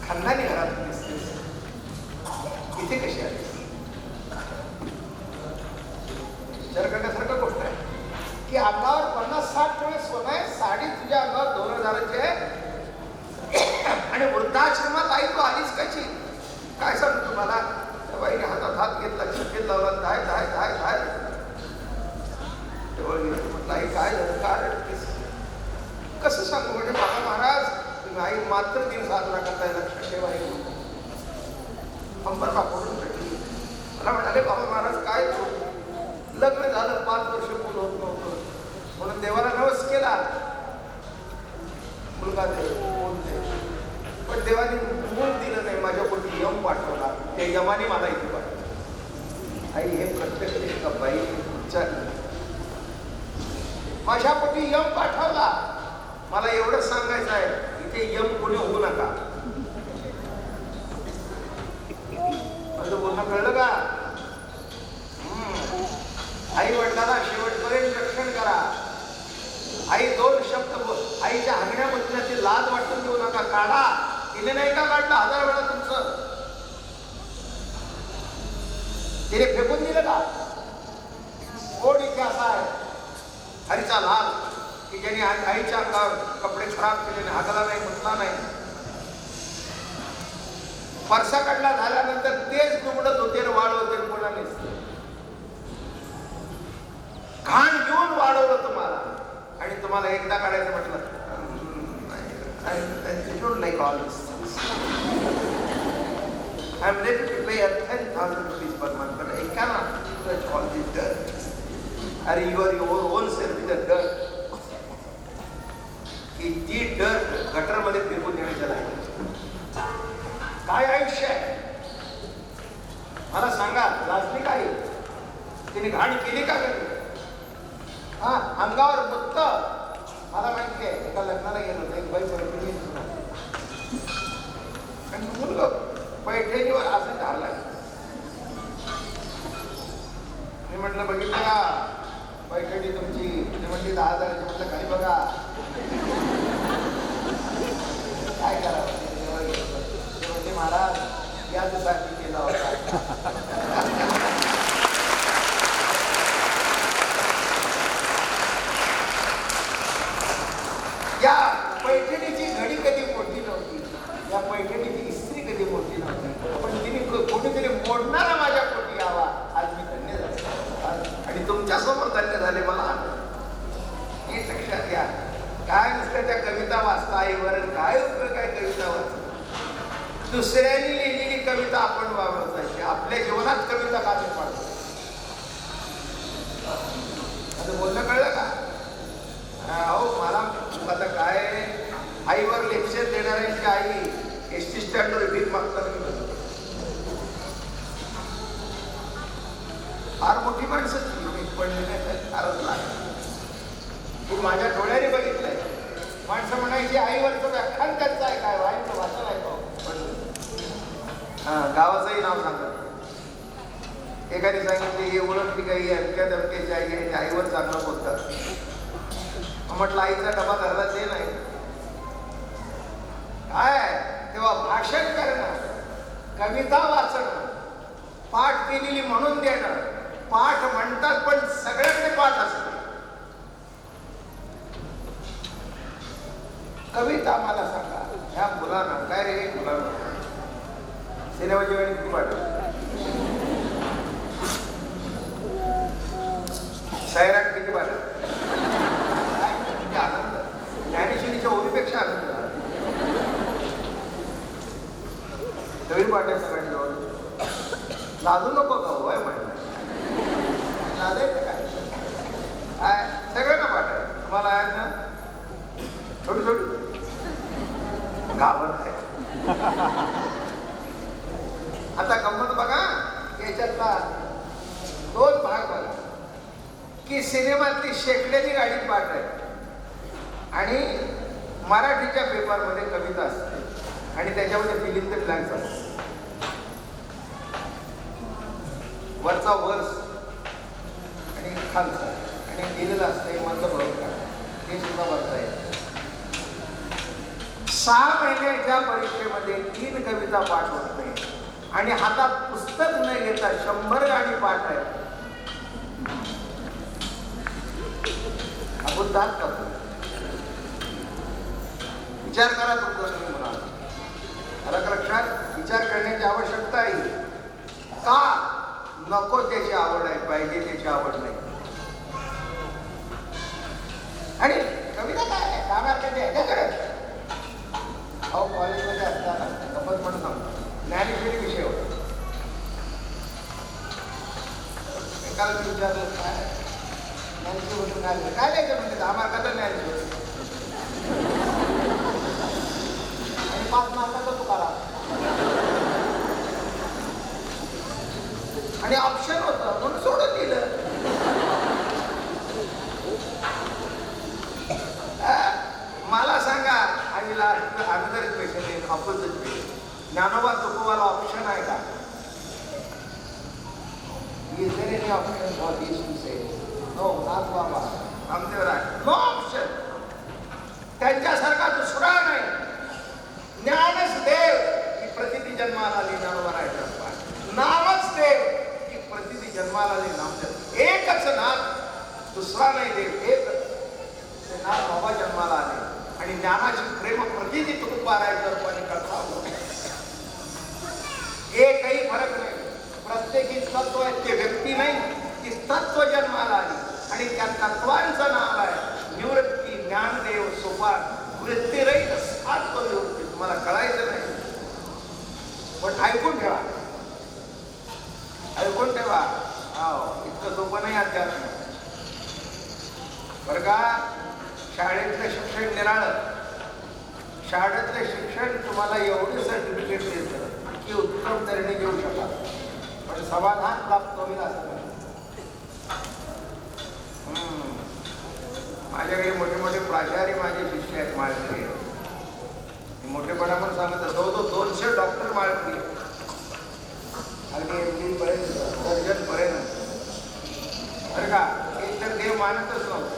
खानदानी घरात दिसतेस, इथे कशी आली? विचार करण्यासारखं गोष्ट आहे की अंगावर 50-60 तोळे सोनं आहे, साडी तुझ्या अंगावर 2000ची आहे आणि वृद्धाश्रमात आई तू आलीच कशी? काय सांगतो तुम्हाला? त्या बाईने हातात हात घेतला, शकेत लावला, धाय धाय धाय धाय म्हटलं आई काय झालं, काय रडतेस? कसं सांगू? म्हणजे बाबा महाराज तुम्ही आई मात्र दिन साजरा करताय, लक्ष ठेवा. अंबर बापून भेटली, मला म्हणाले बाबा महाराज काय लग्न झालं 5 वर्ष पूर्ण होत नव्हतं म्हणून देवाला नवस केला, मुलगा दे बोलते, पण देवाने मूल दिलं नाही, माझ्या पोटी यम पाठवला, त्या यमाने मला इथे पाठवलं. आई हे प्रत्यक्ष बाई विचारलं, माझ्या पोटी यम पाठवला, मला एवढंच सांगायचं आहे इथे यम कोणी होऊ नका. माझं बोलणं कळलं का? आई वडिलांना शेवटपर्यंत रक्षण करा. आई 2 शब्द बोल, आईच्या हागण्यामधून ती लाज वाटून देऊ नका, काढा. तिने नाही का काढलं 1000 वेळा तुमचं? तिने फेकून दिलं का? कोण इतिहास आहे हरीचा लाल की ज्याने आईच्या अंगावर कपडे खराब केले, हागला नाही, म्हटला नाही. परसा काढला झाल्यानंतर तेच दुबडत होते, वाढवते, कोणाने घाण घेऊन वाढवलं तुम्हाला आणि तुम्हाला एकदा काढायचं म्हटलं नाही call. I am ready to pay 10,000 rupees per month, but I cannot touch all this dirt. Are you are your own self with the dirt? की ती dirt गटरमध्ये फेकून देण्याच्या लागली. काय आयुष्य आहे? मला सांगा, लाजली काही? तिने घाण केली का घरी? हा, अंगावर मुक्त. मला माहिती आहे, एका लग्नाला गेलो होतो, एक बाई पैठणी आणि मुलगा पैठणीवर असं झालं. मी म्हटलं बघितलं का पैठणी तुमची? ती म्हटली 10,000ची. म्हटलं खाली बघा. काय करावं? ते म्हणजे महाराज यासाठी केला होता. या पैठणीची घडी कधी मोठी नव्हती, या पैठणीची इस्त्री कधी मोठी नव्हती, पण तिने कोणीतरी मोडणारा माझ्या पोटी यावा, आज मी धन्य झाले. आणि तुमच्या समोर धन्य झाले. मला हे लक्षात घ्या. काय नुसतं त्या कविता वाचता आईवर काय उपयोग? काय कविता वाचता? दुसऱ्यांनी लिहिलेली कविता आपण वावरतायची, आपल्या जीवनात कविता का नाही पाडतो? आता बोलणं कळलं का? अहो, मला आता काय, आईवर लेक्चर देणाऱ्यांची आई एसटी स्टँडवर भीक मागतात. फार मोठी माणसं फारच लागली. तू माझ्या डोळ्याने बघितलंय. माणसं म्हणायची आईवरचं व्याख्यान त्यांचं आहे काय, आईचं वाचन आहे का? गावाचंही नाव सांगत. एकाने सांगितले हे ओळखली काही अमक्या दमक्याची आई आहे, आईवर चांगलं बोलतात. म्हटलं आईचा डबा धरला ते नाही काय, तेव्हा भाषण करणं, कविता वाचणं, पाठ केलेली म्हणून देणं. पाठ म्हणतात पण सगळ्यांचे पाठ असते. कविता मला सांगा, ह्या मुलांना काय रे, मुलांना सिनेमाची वेळ किती पाठव, सैराट किती पाठव, आनंद, ज्ञानेश्वरीच्या ओळीपेक्षा आनंद. कवी पाठव सगळ्यांजवळ. लाजू नको का होय म्हणलं, लाजायचं काय? सगळ्यांना पाठव. तुम्हाला आहे ना थोडी थोडी घाबरत आहे. आता गंमत बघा, याच्यातला दोन भाग बघा की सिनेमातली शेकड्याची गाडी पाठ आहे आणि मराठीच्या पेपरमध्ये कविता असते आणि त्याच्यामध्ये फिलिंग द ब्लँक्स असते. वरचा वर्स आणि खालचा आणि लिहिलेलं असतं माझं बरोबर हे सुद्धा वाचता येतं. 6 महिन्याच्या परीक्षेमध्ये 3 कविता पाठ होत नाही आणि हातात पुस्तक न घेता 100 गाणी पाठ आहे. बुद्धात का? विचार करा तुमचा तुम्ही म्हणाल. अलग लक्षात विचार करण्याची आवश्यकता आहे. का नको त्याची आवड आहे, पाहिजे त्याची आवड नाही. आणि कविता काय आहे, कामार कधी ह्याच्याकडे अहो कॉलेजमध्ये असताना गमत म्हणून सांगतो, ज्ञानेश्वरी विषय होता. एकाला मी विचारलं काय ज्ञानेश्वरी काय द्यायचं म्हणजे 10 मार्काचा ज्ञानेश्वरी आणि 5 मार्काचा तुकाराम आणि ऑप्शन होतं म्हणून सोडून दिलं. मला सांगा, आईला another question opposite question, Dnyanoba तुकोबाला ऑप्शन आहे का? Is there any option for these to say? No, not Baba. Ramdev Rai. No option. त्यांच्यासारखा दुसरा नाही. ज्ञानच देव की प्रतिती जन्माला आली ज्ञानोबा रायचा. नामच देव की प्रतिती जन्माला आली नामदेव. एकच नाम, दुसरा नाही देव, एकच. ते नाम बाबा जन्माला आले आणि ज्ञानाची प्रेम प्रतिती तुकोबा रायच्या रूपाने करता. एकही फरक नाही. प्रत्येकी तत्व आहे, ते व्यक्ती नाही, ती तत्व जन्माला आली आणि त्या तत्वांचं नाव आहे निवृत्ती, ज्ञानदेव, सोपान, वृत्तीरहित आत्मनिवृत्ती. तुम्हाला कळायचं नाही पण ऐकून ठेवा, ऐकून ठेवा. इतकं सोपं नाही अध्यात्म बरं का. शाळेतलं शिक्षण निराळं, शाळेतलं शिक्षण तुम्हाला एवढे सर्टिफिकेट देतं की उत्तम तऱ्हेने घेऊ शकाल. पण समाधान प्राप्त होईल असं नाही. माझ्याकडे मोठे मोठे प्राचार्य माझे शिष्य आहेत माळकरी. मोठेपणा पण सांगत असतो तो 200 डॉक्टर माळकरी अगदी MD पर्यंत सर्जन पर्यंत. बरं का, एक तर देव मानतच नव्हतं.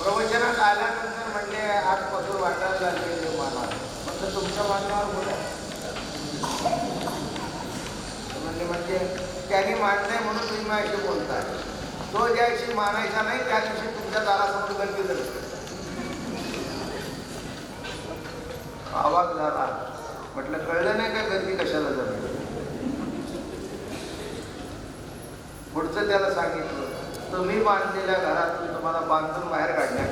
प्रवचनात आल्यानंतर म्हणजे आजपासून वाटायला लागले देव मानणार म्हणजे तुमच्या मानणार बोला म्हणजे त्यांनी मानलंय म्हणून तुम्ही माझ्याशी बोलताय. तो ज्याशी मानायचा नाही त्या दिवशी तुमच्या दारासमोर गर्दी झाली. आवाज झाला. म्हटलं कळलं नाही काय गर्दी कशाला झाली. पुढचं त्याला सांगितलं तुम्ही बांधलेल्या घरातून तुम्हाला बांधून बाहेर काढण्यात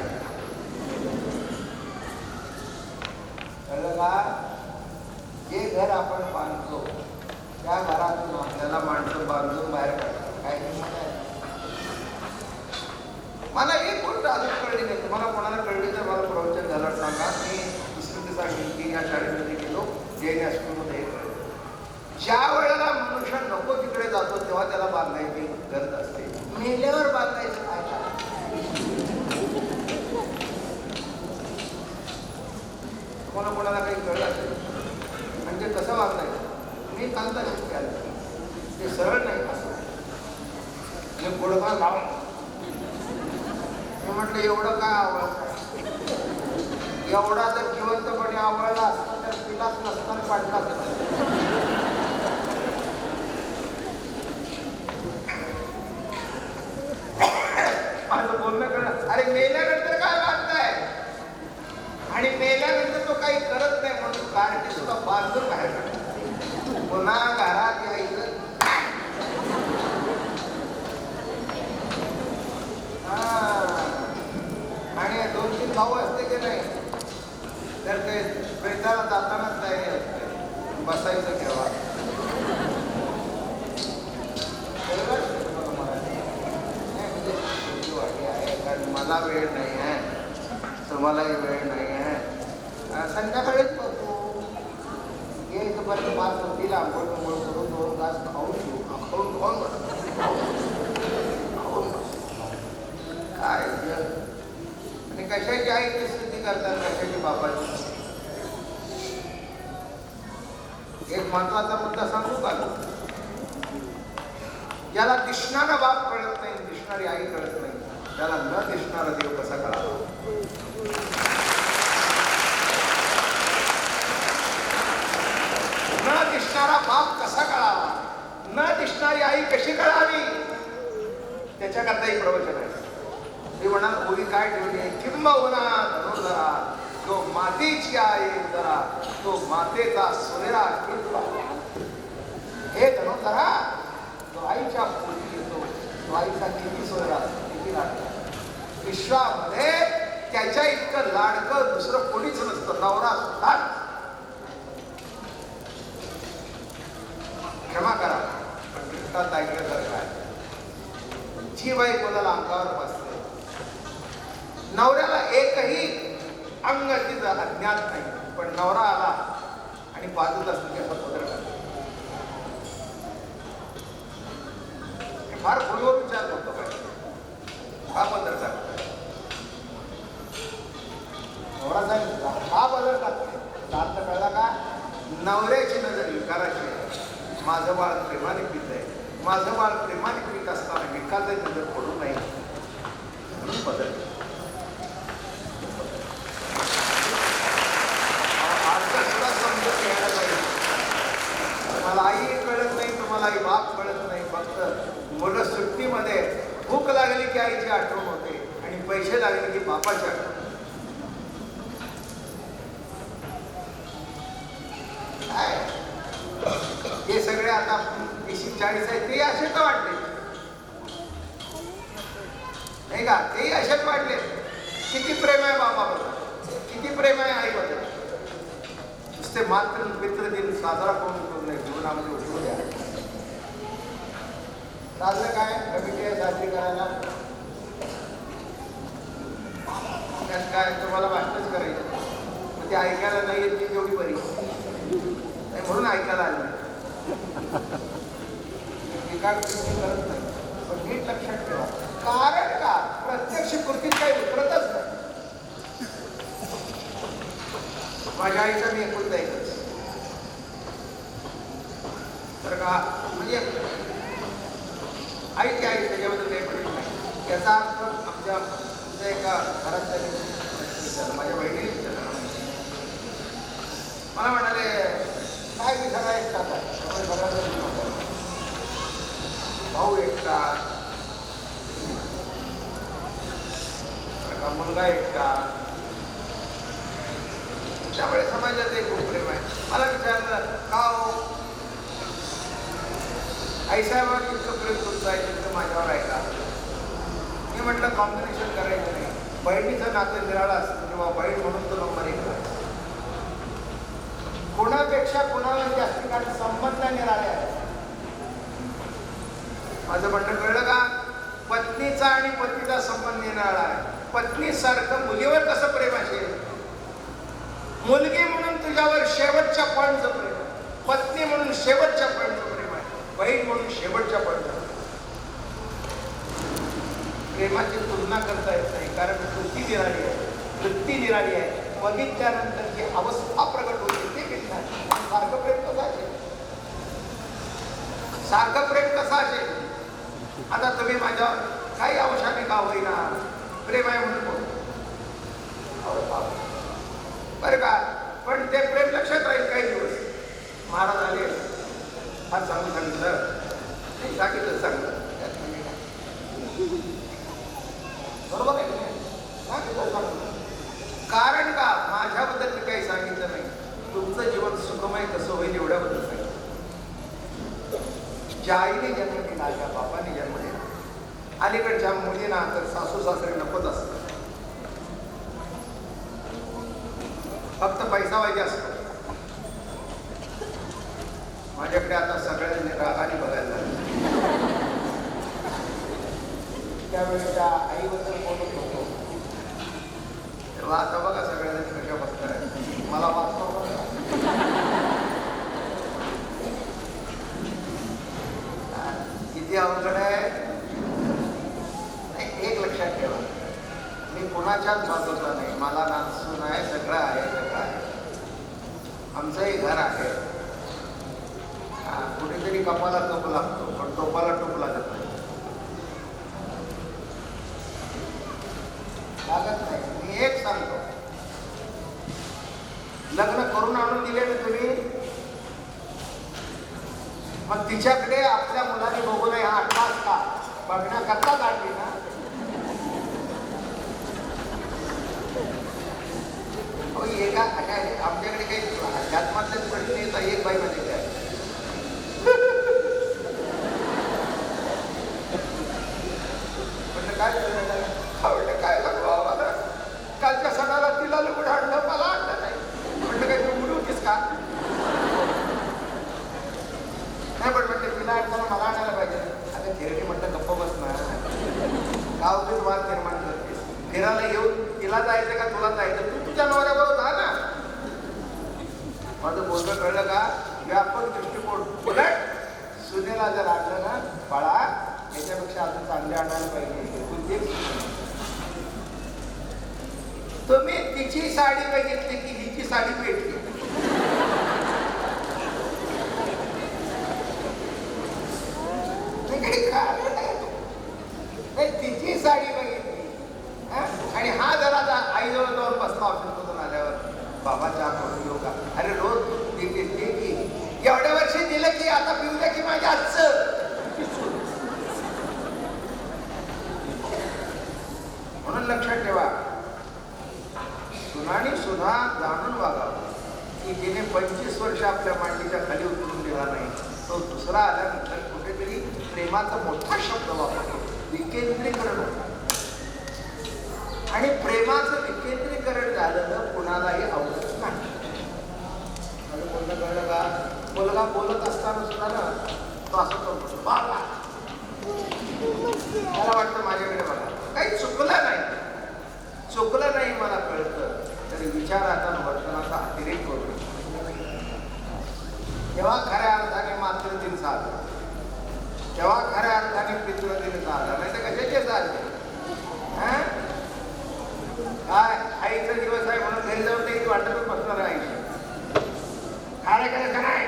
कळलं का. जे घर आपण बांधतो त्या घरातून आपल्याला माणसं बांधून बाहेर काढतात. काय मला एक गोष्ट अजून कळली नाही. तुम्हाला कोणाला कळली तर मला प्रवचन झालं सांगा. मी दुसरी सांगेन की या शाळेमध्ये गेलो जैन हायस्कूलमध्ये हे कळलं. ज्या वेळेला मनुष्य नको तिकडे जातो तेव्हा त्याला बांधायची गरज असते. मेल्यावर बांधायचं काय. तुम्हाला कोणाला काही कळलं असेल म्हणजे कसं बांधायचं. मी कांदा शिकायला ते सरळ नाही असं गोडबा लाव. मी म्हटलं एवढं काय आवडत एवढा जर जिवंतपणे आवडला असता तर तिलाच नसताना पाडला माझं बोलणं कळलं. अरे मेल्यानंतर काय बांधताय आणि मेल्यानंतर तो काही करत नाही म्हणून कार्टी सुद्धा बांधून बाहेर काढतो. पुन्हा घरात यायचं. आणि 2-3 भाऊ असते की नाही तर ते प्रेताला जातानाच तयारी असते बसायचं केव्हा. कारण मला वेळ नाही आहे तुम्हालाही वेळ नाही आहे. संध्याकाळीच बघतो एक पर्यंत 5 होतील आंघोळ टोंगोळ करून 2 तास खाऊन घेऊ खाऊन खाऊन काय आणि कशाची आईची स्तुती करतात कशाची बापाची. एक महत्वाचा मुद्दा सांगू का. ज्याला दिसणारा बाप कळत नाही दिसणारी आई कळत नाही त्याला न दिसणारा देव कसा कळावा. न दिसणारा बाप कसा कळावा न दिसणारी आई कशी कळावी त्याच्याकरता एक प्रवचन आहे. ते म्हणाल ओळी काय ठेवली आहे. किंबहुना धनुर्धरा जो मातेची आहे जरा तो मातेचा सोनेरा किंवा हे धनुर्धरा जो आईच्या पोटी येतो तो आईचा किती सोनेरा किती लाडका. विश्वामध्ये त्याच्या इतकं लाडकं दुसरं कोणीच नसतं. नवरा सुद्धा. क्षमा करा पण कृष्णात ऐकल्यासारखं आहे. जी बाई कोणाला अंगावर बसते नवऱ्याला एकही अंग तिचं अज्ञात नाही पण नवरा आला आणि बाजूला असतो त्याचा पदर घालतो. फार खोलवर विचार करतो पाहिजे हा पदर घालतो. नवरा साहेब हा पदर घालतो अर्थ कळला का. नवऱ्याची नजर विकाराची आहे. माझं बाळ प्रेमाने पित आहे. माझं बाळ प्रेमाने पित असताना विकाराची नजर पडू नये म्हणून पदर. तुम्हाला आई कळत नाही तुम्हाला आई बाप कळत नाही. फक्त मुलं सुट्टीमध्ये भूक लागली की आईची आठवण होते आणि पैसे लागले की बापाची आठवण. काय हे सगळे आता 30-40 आहे ते असेच वाटले नाही का. तेही असेच वाटले. किती प्रेम आहे बापाबद्दल किती प्रेम आहे आईबद्दल. नुसते मात्र मित्र दिन साजरा करून नाही जीवनामध्ये उठवू द्या. साजरं काय कमिटी आहे साजरी करायला त्यात काय तुम्हाला वाटतच करायचं. मग ते ऐकायला नाही येत ती तेवढी बरी म्हणून ऐकायला आली. एका कृती करत नाही. पण नीट लक्षात ठेवा, कारण का प्रत्यक्ष कृतीत काही उतरतच नाही. माझ्या आईचा मी एकुलता एकच तर का म्हणजे आईची आई त्याच्याबद्दल काही पडत नाही. याचा अर्थ आमच्या एका घरात त्यांनी माझ्या बहिणीने विचारलं, मला म्हणाले काय मी सगळा एकटाच आहे, त्यामुळे बघायला भाऊ एकटा, मुलगा एकटा, त्यामुळे समाजात एक खूप प्रेम आहे. मला विचारलं का हो आईसाहेबांवर इतकं प्रेम तुमचं आहे तिथं माझ्यावर आहे का? मी म्हटलं कॉम्बिनेशन करायचं नाही. बहिणीचं नातं निराळं असतं किंवा बहीण म्हणून तो नंबर एक आहे. कोणापेक्षा कोणाला जास्ती कारण संबंध निराळे आहे. माझं म्हणणं कळलं का? पत्नीचा आणि पतीचा संबंध निराळा आहे. पत्नीसारखं मुलीवर कसं प्रेम असेल? मुलगी म्हणून तुझ्यावर शेवटच्या पॉईंटचं प्रेम आहे, पत्नी म्हणून शेवटच्या पॉईंटचं प्रेम आहे, बहीण म्हणून शेवटच्या पॉईंटचं. प्रेमाची तुलना करता येत नाही, कारण वृत्ती निराळी आहे, वृत्ती निराळी आहे. बघितल्यानंतर जी अवस्था प्रगट होते ते भिन्न आहे. सारखं प्रेम कसं असेल? सारखं प्रेम कसं असेल? आता तुम्ही माझ्यावर काही अंशाने का होईना प्रेम आहे म्हणून बोल बरं का, पण ते प्रेम लक्षात राहील काही दिवस. महाराज आले फार चांगलं सांगितलं, नाही सांगितलं चांगलं, बरोबर आहे सांगितलं चांगलं. कारण का माझ्याबद्दल मी काही सांगितलं नाही, तुमचं जीवन सुखमय कसं होईल एवढ्याबद्दल सांगितलं. ज्या आईने जन्म दिला, ज्या बापाने जन्म दिला, अलीकडच्या मुलींना तर सासू सासरे नकोच असतात, फक्त पैसा पाहिजे असतो. माझ्याकडे आता सगळ्यांनी रागाने बघायला लागले. त्यावेळेच्या आईबद्दल बोलत होतो तेव्हा आता बघा सगळ्यांनी कशा बघताय. मला वाचतो किती अवघड आहे. एक लक्षात ठेवा, मी कोणाच्याच बाजूचा नाही. मला नाचून आहे, सगळं आहे, सगळं आहे. आमचंही घर आहे. कुठेतरी कपाला टोप लागतो, पण टोपाला टोप लागत नाही, लागत नाही. मी एक सांगतो, लग्न करून आणून दिले ना तुम्ही, मग तिच्याकडे आपल्या मुलाने बघू नये हा अट्टास का बघण्याकरता काढली ना. एका आमच्याकडे काही अध्यात्मातले प्रश्न येतात. एक बाई मध्ये काय म्हटलं काय आवडलं काय लागू मला कालच्या सणाला तिला लुगडं आणलं, मला आणलं नाही. म्हटलं काय तू उडवतीस का? नाही पण म्हटलं तिला आणताना मला आणायला पाहिजे. आता थेरडी म्हटलं गप्प बस ना, गाव तू वाद निर्माण करतेस. फिरायला येऊन तिला जायचं का तुला जायचं? तू तुझ्या नवऱ्याबरोबर जा ना. माझं बोलणं कळलं का? व्यापक दृष्टिकोन. उलट सुनेला जर आणलं ना बाळा याच्यापेक्षा अजून चांगले आणायला पाहिजे. तुम्ही तिची साडी बघितली की हिची साडी पेटली. तिची साडी बघितली आणि हा जरा आईजवळ जाऊन बसला ऑफिसमधून आल्यावर, बाबाच्या करून घेऊ का? अरे रोज देते दे की, एवढ्या वर्षी दिलं की आता पिऊ द्या की माझ्या आजचं. म्हणून लक्षात ठेवा, सुनानी सुद्धा जाणून वागावं की जिने 25 वर्ष आपल्या मांडीच्या खाली उतरून दिला नाही, तो दुसरा आल्यानंतर कुठेतरी प्रेमाचा मोठा शब्द वापरतो, विकेंद्रीकरण होतं. आणि प्रेमाचं विकेंद्रीकरण झालं कुणालाही आवडत नाही. बोलणं कळलं का? मुलगा बोलत असताना सुद्धा ना तो असं करतो, बाबा मला वाटतं माझ्याकडे बघा काही चुकलं नाही, चुकलं नाही मला कळतं, तरी विचाराचा वर्तनाचा अतिरेक होतो. तेव्हा खऱ्या अर्थाने मात्र दिन साध तेव्हा खऱ्या अर्थाने पितृदिन झाला, नाही तर कशाचे झाले? काय आईचा दिवस आहे म्हणून घरी जाऊन नाही वाटतच बसणार आहे आईची. काय करायचं नाही,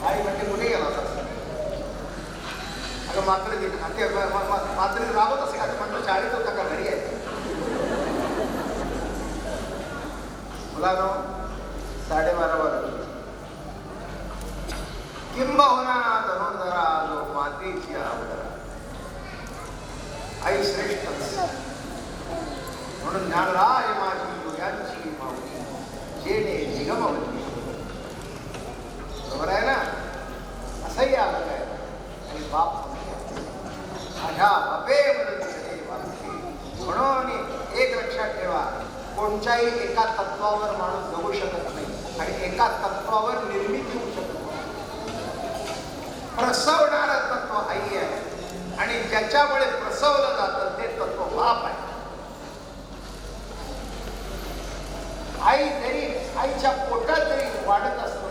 आई म्हणजे कुठे गेला होता? अगं मात्र मात्र राबत असे का म्हटलं शाळेत होता का घरी आहे? मुलांनो 12:30 वाजले. किंबहुना धनुर्धरा जो मातेची आवडा, आई श्रेष्ठ म्हणून ज्ञानराय माझी योगांची माऊली, जेणे निगमवली. बरोबर आहे ना? असंही आवड आहे. आणि बाप माझ्या बापे म्हणून एक लक्षात ठेवा, कोणत्याही एका तत्वावर माणूस जगू शकत नाही आणि एका तत्वावर निर्मिती होऊ शकत नाही. प्रसवणारं तत्व आई आहे आणि ज्याच्यामुळे प्रसवलं जातं ते तत्व बाप आहे. आई जरी आईच्या पोटात जरी वाढत असतो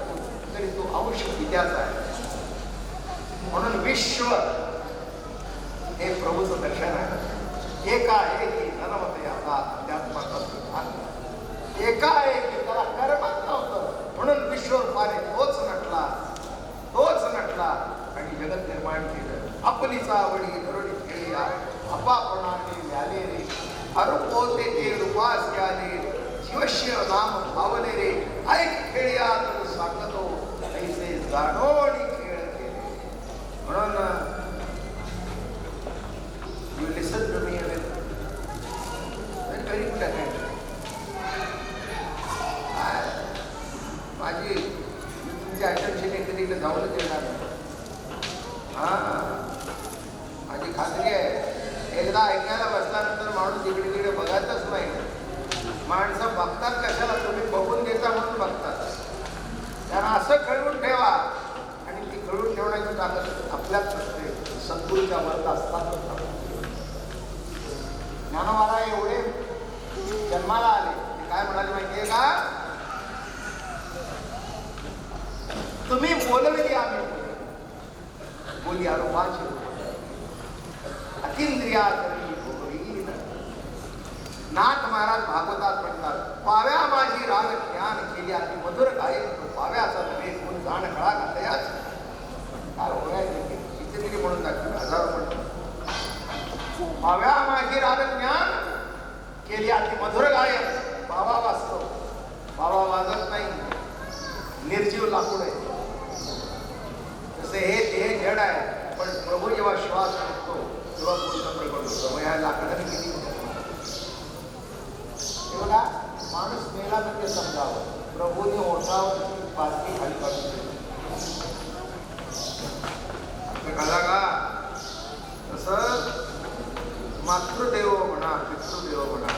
तरी तो अंश विद्याचा आहे. म्हणून विश्व हे प्रभूचं दर्शन आहे. एकाएकी धनवते आता अध्यात्मात एकाएकी त्याला कर्मच नव्हतं म्हणून विश्वरूपाने तोच नटला आणि जगत निर्माण केलं. आपलीच आवडी धरुणी खेळिया अपापणाने व्याले रे, अरूपोते ते रूपास आले, जीवश्य नाम भावले रे, ऐक खेळिया तर सांगतो ऐसे जाणोनी खेळ केले. म्हणून you listen to me very good attention. माझी तुमची अटेन्शन कधी जाऊनच येणार. माझी खात्री आहे एकदा ऐकायला बसल्यानंतर माणूस इकडे तिकडे बघायचंच नाही. माणसं बघतात कशाला, तुम्ही बघून देता म्हणून बघतात. त्यांना असं कळवून ठेवा आणि ती कळवून ठेवण्याची ताकद आपल्याच असते. सद्गुरूच्या वर्त असतातच. ज्ञानोबाला एवढे जन्माला आले ते काय म्हणाले माहितीये का? तुम्ही बोलविली आम्ही बोली आरोपाची अतिंद्रिया नाथ महाराज भागवतात म्हणतात, पाव्या माझी राग ज्ञान केली अति मधुर गायन, पाव्याचा नव्हे कोण जाण कळा घातयाच. काय होय कितीतरी म्हणून दाखवलं, हजारो म्हणून. पाव्या माझी राग ज्ञान केली अति मधुर गायन. बाबा वाचतो, बाबा वाजत नाही, निर्जीव लाकूड आहे. तसे हे जड आहे, पण प्रभू जेव्हा श्वास करतो तेव्हा पूर्ण प्रकट होतो. मग ह्या लाकडाने किती तेवढा माणूस मेला म्हणजे समजावं. प्रभूने ओठावरची पालखी खाली काढून कळला का? तसं मातृदेव म्हणा पितृदेव म्हणा,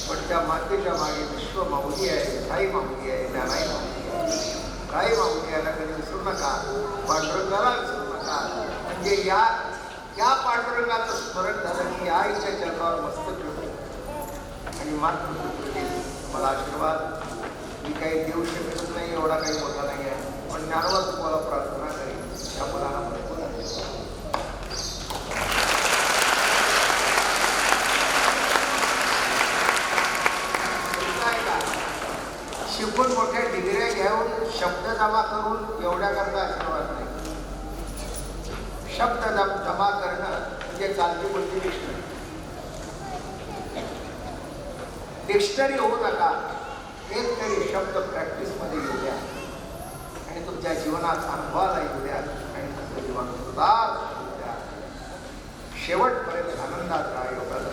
पण त्या मातेच्या मागे विश्व माऊली आहे, साई माऊली आहे, ज्ञानाई माऊली आहे. साई माऊली याला कधी विसरू नका, पांडुरंगाला विसरू नका. म्हणजे या पांडुरंगाचं स्मरण झालं की या आईच्या चरणावर मस्तक ठेवतो आणि मात्र मला आशीर्वाद. मी काही देऊ शकत नाही, एवढा काही मोठा नाही आहे, पण ज्ञानोबा तुम्हाला प्रार्थना करेन त्या मुलाला भरपूर शिकून मोठ्या डिग्र्या घेऊन शब्द जमा करून एवढ्या करता आशीर्वाद नाही. शब्द जमा करणं म्हणजे चालती बोलती डिक्शनरी होऊ नका. एक तरी शब्द प्रॅक्टिसमध्ये येऊ द्या आणि तुमच्या जीवनात अनुभवाला येऊ द्या आणि तुमचं जीवन सुधार होऊ द्या. शेवटपर्यंत आनंदात राहा, योगाला.